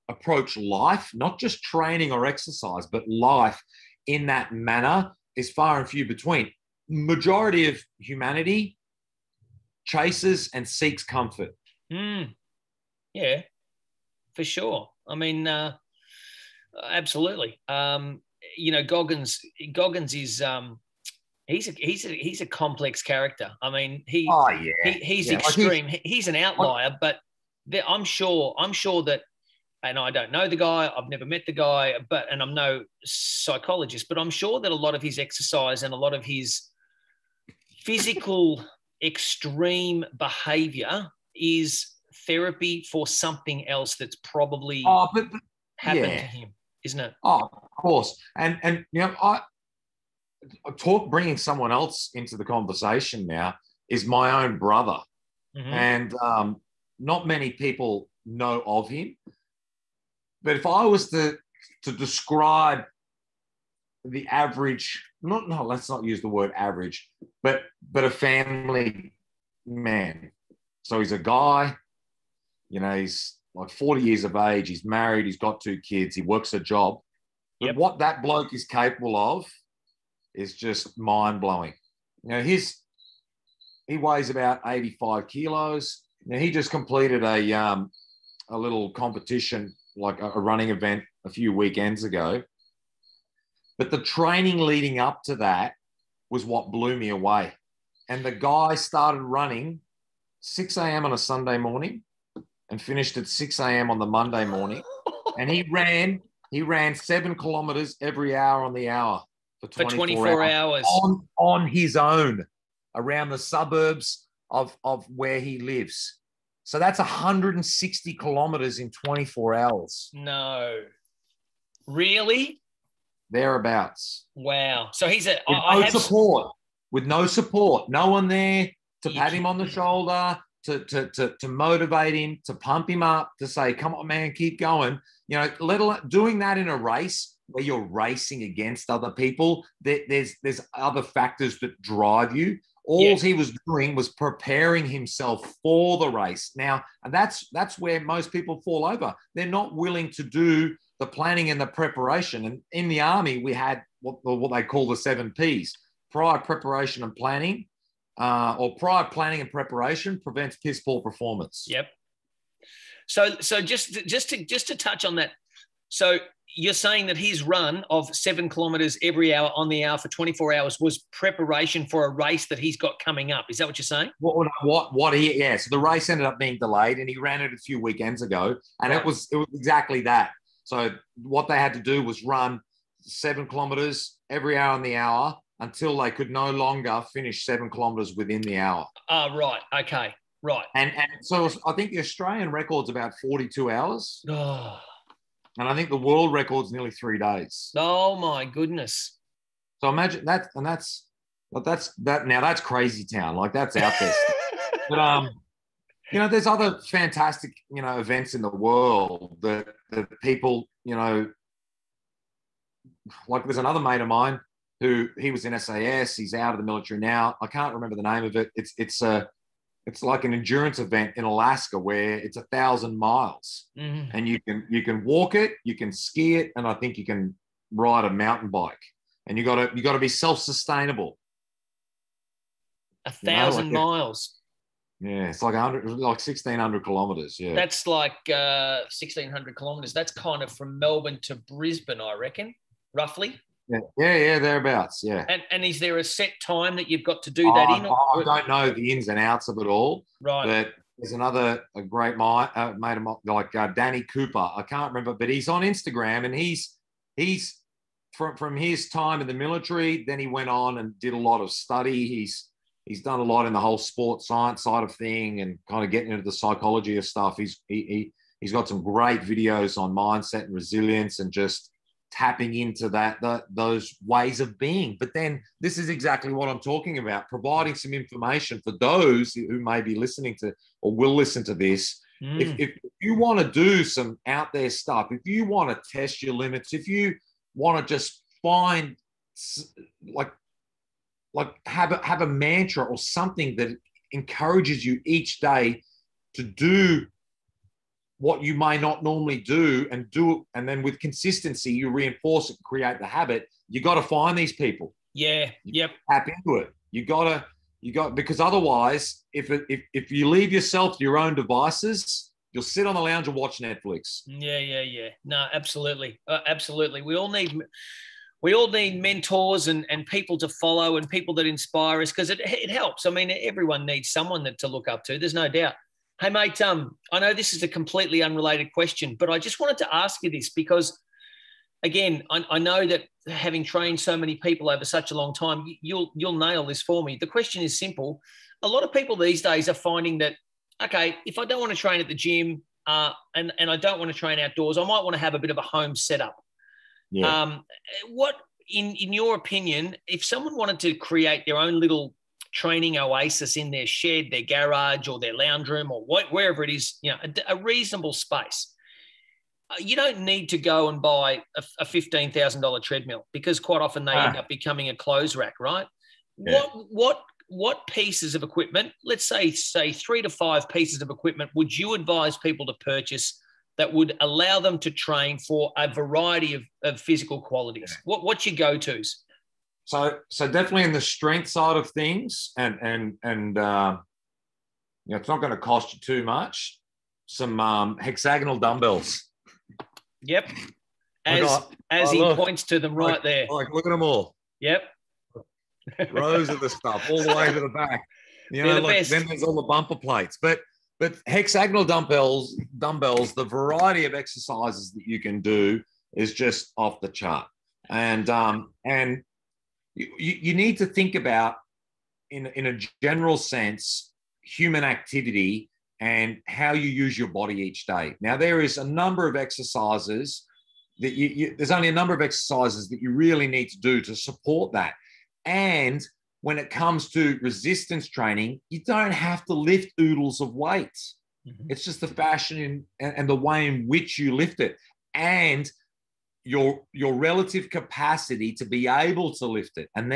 approach life, not just training or exercise, but life in that manner, is far and few between. Majority of humanity chases and seeks comfort. Yeah, for sure. I mean, absolutely. Goggins is he's a complex character. I mean, he's extreme. He's an outlier, but I'm sure that and I don't know the guy, I've never met the guy, and I'm no psychologist, but I'm sure that a lot of his exercise and a lot of his physical extreme behavior is therapy for something else that's probably happened to him, isn't it? Oh, of course. And you know, I bringing someone else into the conversation now is my own brother. Mm-hmm. And not many people know of him. But if I was to describe the average, let's not use the word average, but a family man. So he's a guy, you know, he's like 40 years of age, he's married, he's got 2 kids, he works a job. But what that bloke is capable of is just mind-blowing. You know, he weighs about 85 kilos. Now, he just completed a little competition, like a running event a few weekends ago. But the training leading up to that was what blew me away. And the guy started running 6 a.m. on a Sunday morning and finished at 6 a.m. on the Monday morning. And he ran 7 kilometers every hour on the hour for 24 hours. On his own around the suburbs of where he lives. So that's 160 kilometers in 24 hours. No. Really? Thereabouts. Wow. So he's with no support, no one there to pat him on the shoulder, to motivate him, to pump him up, to say, come on, man, keep going. You know, let alone doing that in a race where you're racing against other people, there's other factors that drive you. All he was doing was preparing himself for the race. Now, and that's where most people fall over. They're not willing to do the planning and the preparation. And in the Army, we had what they call the 7 Ps: prior preparation and planning, or prior planning and preparation prevents piss poor performance. Yep. So just to touch on that. So you're saying that his run of 7 kilometers every hour on the hour for 24 hours was preparation for a race that he's got coming up. Is that what you're saying? So the race ended up being delayed, and he ran it a few weekends ago, and it was exactly that. So what they had to do was run 7 kilometers every hour on the hour until they could no longer finish 7 kilometers within the hour. Oh, right. Okay. Right. And so I think the Australian record's about 42 hours. Oh. And I think the world record's nearly 3 days. Oh my goodness. So imagine that. And that's now that's crazy town. Like, that's out there. But, you know, there's other fantastic, you know, events in the world that people, you know, like there's another mate of mine who he was in SAS. He's out of the military now. I can't remember the name of it. It's like an endurance event in Alaska where it's 1,000 miles, and you can walk it, you can ski it, and I think you can ride a mountain bike. And you got to be self-sustainable. 1,000 miles. Yeah, it's like 1,600 kilometers. Yeah, that's like 1,600 kilometers. That's kind of from Melbourne to Brisbane, I reckon, roughly. Yeah, thereabouts. Yeah. And is there a set time that you've got to do that in? I don't know the ins and outs of it all. Right. But there's a great mate of mine, like Danny Cooper. I can't remember, but he's on Instagram, and he's from his time in the military. Then he went on and did a lot of study. He's done a lot in the whole sports science side of thing, and kind of getting into the psychology of stuff. He's got some great videos on mindset and resilience, and just tapping into those ways of being. But then this is exactly what I'm talking about, providing some information for those who may be listening to or will listen to this. If you want to do some out there stuff, if you want to test your limits, if you want to just find like have a mantra or something that encourages you each day to do what you may not normally do, and and then with consistency you reinforce it, create the habit. You got to find these people. Yeah. Yep. Tap into it. You got because otherwise, if you leave yourself to your own devices, you'll sit on the lounge and watch Netflix. Yeah. No, absolutely, absolutely. We all need mentors and people to follow, and people that inspire us, because it helps. I mean, everyone needs someone to look up to. There's no doubt. Hey, mate, I know this is a completely unrelated question, but I just wanted to ask you this because, again, I know that having trained so many people over such a long time, you'll nail this for me. The question is simple. A lot of people these days are finding that, okay, if I don't want to train at the gym and I don't want to train outdoors, I might want to have a bit of a home setup. Yeah. What, in your opinion, if someone wanted to create their own little training oasis in their shed, their garage, or their lounge room, or wherever it is, a reasonable space, you don't need to go and buy a $15,000 treadmill because quite often they end up becoming a clothes rack, right? Yeah. What pieces of equipment, let's say 3 to 5 pieces of equipment, would you advise people to purchase that would allow them to train for a variety of physical qualities? Yeah. What's your go-tos? So definitely in the strength side of things, and it's not going to cost you too much. Some hexagonal dumbbells. Yep. As he points to them right there. Look at them all. Yep. Rows of the stuff all the way to the back. Then there's all the bumper plates. But hexagonal dumbbells, the variety of exercises that you can do is just off the chart. And you need to think about, in a general sense, human activity and how you use your body each day. Now, there is a number of exercises that there's only a number of exercises that you really need to do to support that. And when it comes to resistance training, you don't have to lift oodles of weights. Mm-hmm. It's just the fashion and the way in which you lift it, and your relative capacity to be able to lift it. And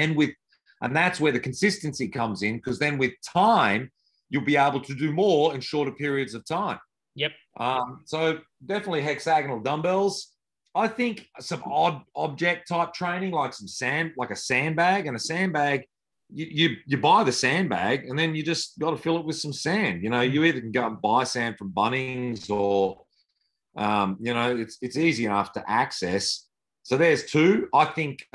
that's where the consistency comes in, because then with time, you'll be able to do more in shorter periods of time. Yep. So definitely hexagonal dumbbells. I think some odd object type training, like like a sandbag. And a sandbag, you buy the sandbag and then you just got to fill it with some sand. You either can go and buy sand from Bunnings or, it's easy enough to access. So there's two. I think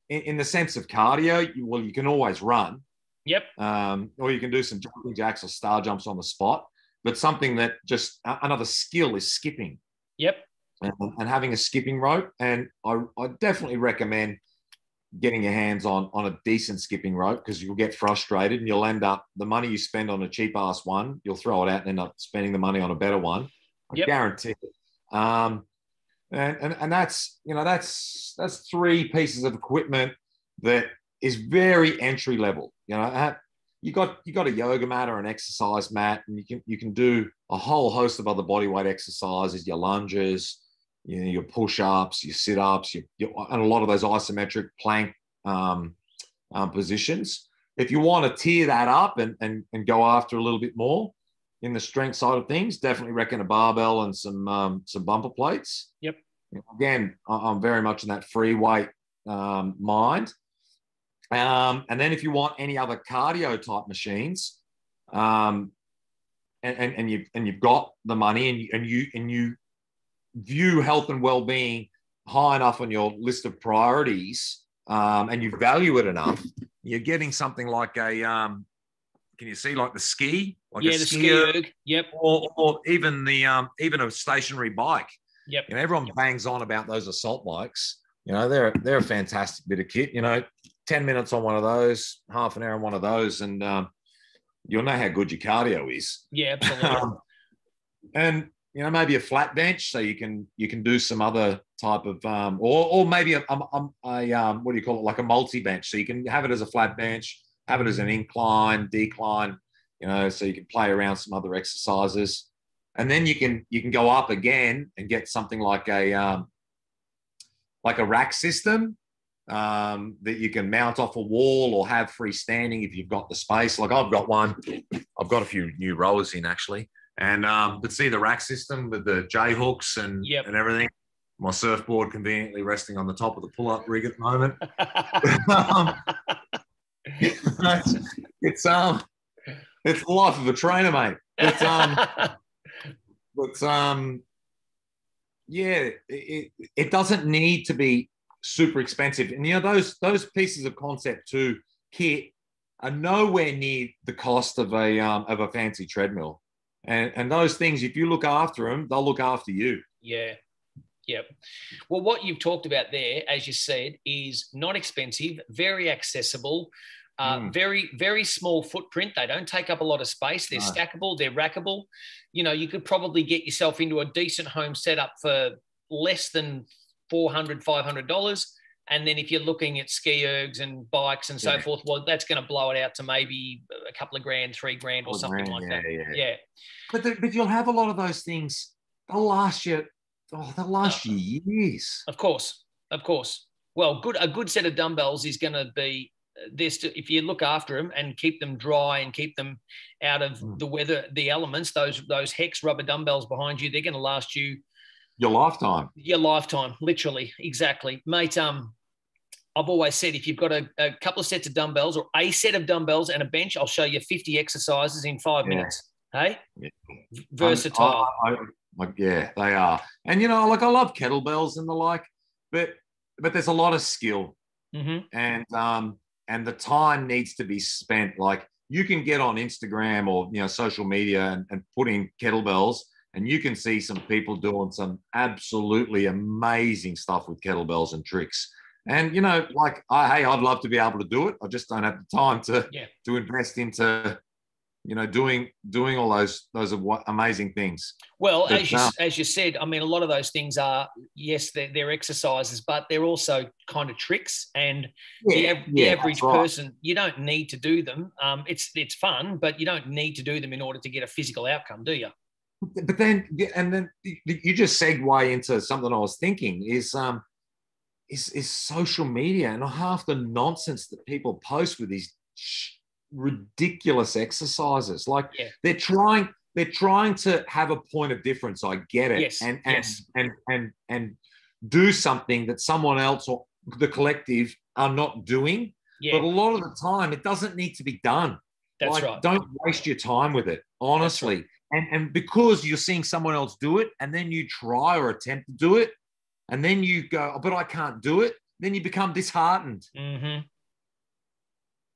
in the sense of cardio, you can always run. Yep. Or you can do some jumping jacks or star jumps on the spot. But something that just another skill is skipping. Yep. And having a skipping rope. And I definitely recommend getting your hands on a decent skipping rope, because you'll get frustrated and you'll end up, the money you spend on a cheap ass one, you'll throw it out and end up spending the money on a better one. I guarantee it. And that's 3 pieces of equipment that is very entry level. You got a yoga mat or an exercise mat, and you can do a whole host of other body weight exercises, your lunges, your push-ups, your sit-ups, and a lot of those isometric plank positions. If you want to tier that up and go after a little bit more in the strength side of things, definitely reckon a barbell and some bumper plates. Yep. Again, I'm very much in that free weight mind. And then if you want any other cardio type machines, and you've got the money and you view health and well-being high enough on your list of priorities, and you value it enough, you're getting something like a can you see like the ski? Like the ski erg. Yep. Or even even a stationary bike. Yep. Everyone bangs on about those assault bikes. They're a fantastic bit of kit. 10 minutes on one of those, half an hour on one of those, and you'll know how good your cardio is. Yeah, absolutely. And maybe a flat bench, so you can do some other type of or maybe a what do you call it, like a multi bench, so you can have it as a flat bench, have it as an incline, decline, so you can play around some other exercises, and then you can go up again and get something like a rack system that you can mount off a wall or have freestanding if you've got the space. Like I've got one. I've got a few new rowers in actually. And but see the rack system with the J hooks and everything. My surfboard conveniently resting on the top of the pull-up rig at the moment. It's the life of a trainer, mate. It doesn't need to be super expensive. And those pieces of concept to kit are nowhere near the cost of a fancy treadmill. And those things, if you look after them, they'll look after you. Yeah. Yep. Well, what you've talked about there, as you said, is not expensive, very accessible, very, very small footprint. They don't take up a lot of space. They're stackable, they're rackable. You know, you could probably get yourself into a decent home setup for less than $400, $500. And then if you're looking at ski ergs and bikes and so forth, well, that's going to blow it out to maybe a couple of grand, $3,000 or something like that. Yeah. But you'll have a lot of those things. They'll last you. Oh, they'll last you years. Of course. Well, a good set of dumbbells is going to be this. If you look after them and keep them dry and keep them out of the weather, the elements, those Hex rubber dumbbells behind you, they're going to last you your lifetime. Your lifetime, literally, exactly, mate. I've always said if you've got a couple of sets of dumbbells or a set of dumbbells and a bench, I'll show you 50 exercises in 5 minutes. Hey, versatile. Yeah, they are. And, you know, like I love kettlebells and the like, but there's a lot of skill. And the time needs to be spent. Like you can get on Instagram or, you know, social media and put in kettlebells and you can see some people doing some absolutely amazing stuff with kettlebells and tricks. And, you know, like, hey, I'd love to be able to do it. I just don't have the time to invest into, you know, doing all those amazing things. Well, as you said, I mean, a lot of those things are, yes, they're exercises, but they're also kind of tricks. And the average person, you don't need to do them. It's fun, but you don't need to do them in order to get a physical outcome, do you? But then you just segue into something I was thinking is social media and half the nonsense that people post with these ridiculous exercises. Like they're trying to have a point of difference. I get it. And do something that someone else or the collective are not doing. But a lot of the time it doesn't need to be done. That's right. Don't waste your time with it, honestly. And because you're seeing someone else do it and then you try or attempt to do it and then you go, oh, but I can't do it, then you become disheartened.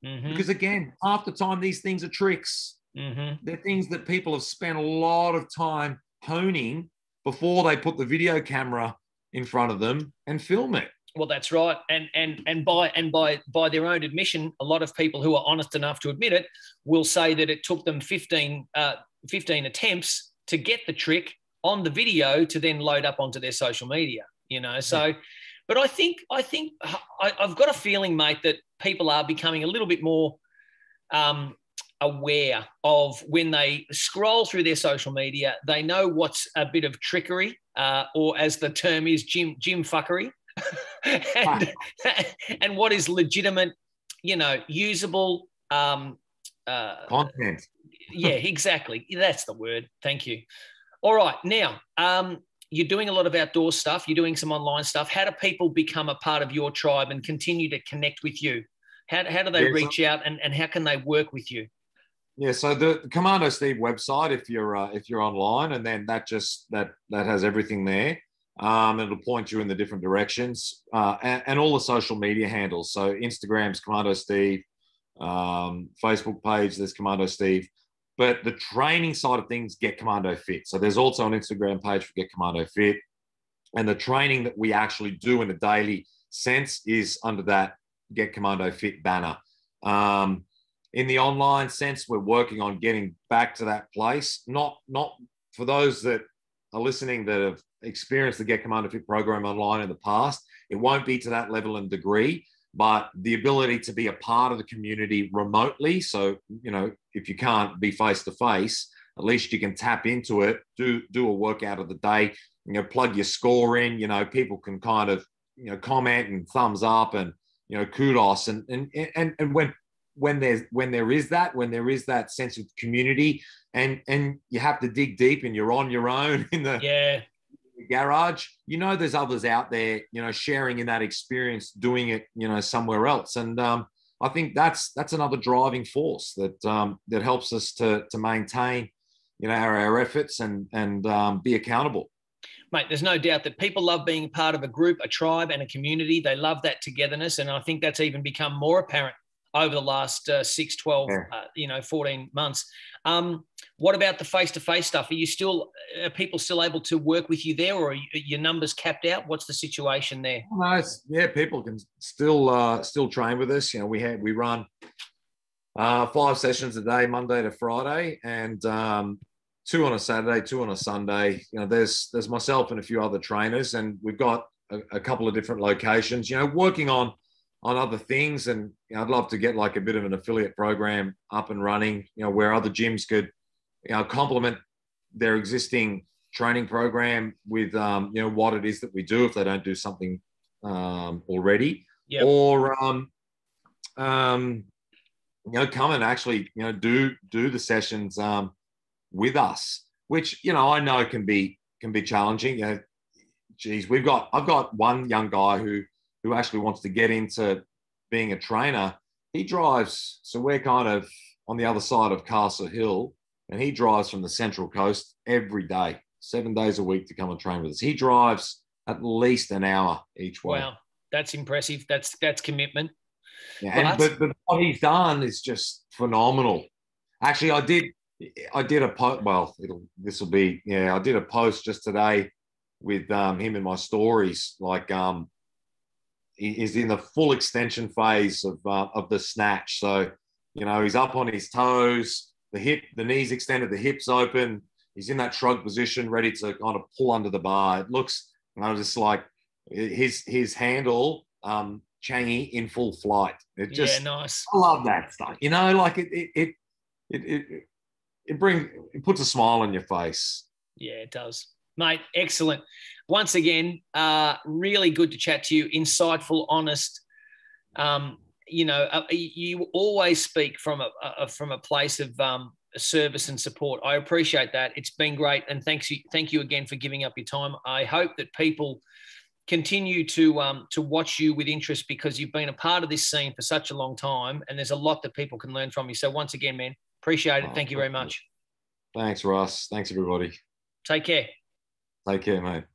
Because again, half the time these things are tricks. They're things that people have spent a lot of time honing before they put the video camera in front of them and film it. Well, that's right. And by their own admission, a lot of people who are honest enough to admit it will say that it took them 15 attempts to get the trick on the video to then load up onto their social media, you know. So, but I think I've got a feeling, mate, that people are becoming a little bit more aware of when they scroll through their social media, they know what's a bit of trickery, or as the term is, gym fuckery, and what is legitimate, you know, usable content. Yeah, exactly. That's the word. Thank you. All right. Now, you're doing a lot of outdoor stuff. You're doing some online stuff. How do people become a part of your tribe and continue to connect with you? How do they reach out and how can they work with you? Yeah, so the Commando Steve website, if you're online, and then that has everything there. It'll point you in the different directions, and all the social media handles. So Instagram's Commando Steve, Facebook page, there's Commando Steve. But the training side of things, Get Commando Fit. So there's also an Instagram page for Get Commando Fit. And the training that we actually do in a daily sense is under that Get Commando Fit banner. In the online sense, we're working on getting back to that place. Not for those that are listening that have experienced the Get Commando Fit program online in the past, it won't be to that level and degree, but the ability to be a part of the community remotely. So, you know, if you can't be face-to-face, at least you can tap into it, do a workout of the day, you know, plug your score in, you know, people can kind of, you know, comment and thumbs up and, you know, kudos. And when there is that sense of community and you have to dig deep and you're on your own in the garage, you know, there's others out there, you know, sharing in that experience, doing it, you know, somewhere else. And I think that's another driving force that helps us to maintain, you know, our efforts and be accountable. Mate, there's no doubt that people love being part of a group, a tribe and a community. They love that togetherness. And I think that's even become more apparent over the last 6, 12, 14 months. What about the face-to-face stuff? Are people still able to work with you there, or are your numbers capped out? What's the situation there? No, people can still train with us. We run 5 sessions a day, Monday to Friday, and 2 on a Saturday, 2 on a Sunday. There's myself and a few other trainers, and we've got a couple of different locations. Working on other things, and I'd love to get like a bit of an affiliate program up and running. Where other gyms could complement their existing training program with what it is that we do if they don't do something already. Yep. Or come and actually do the sessions with us, which I know can be challenging. I've got one young guy who actually wants to get into being a trainer. He drives, so we're kind of on the other side of Castle Hill, and he drives from the Central Coast every day, 7 days a week to come and train with us. He drives at least an hour each way. Wow, that's impressive. That's commitment. Yeah, but what he's done is just phenomenal. Actually, I did a post. Well, I did a post just today with him in my stories. Like, he's in the full extension phase of the snatch. So, he's up on his toes, the knees extended, the hips open. He's in that shrug position, ready to kind of pull under the bar. It looks, just like his handle, Changi in full flight. It just, nice. I love that stuff. Like it puts a smile on your face. Yeah, it does, mate. Excellent. Once again, really good to chat to you. Insightful, honest. You always speak from a place of service and support. I appreciate that. It's been great, and thank you again for giving up your time. I hope that people continue to watch you with interest, because you've been a part of this scene for such a long time, and there's a lot that people can learn from you. So once again, man, appreciate it. Thank you very much. Thanks, Russ. Thanks, everybody. Take care. Take care, mate.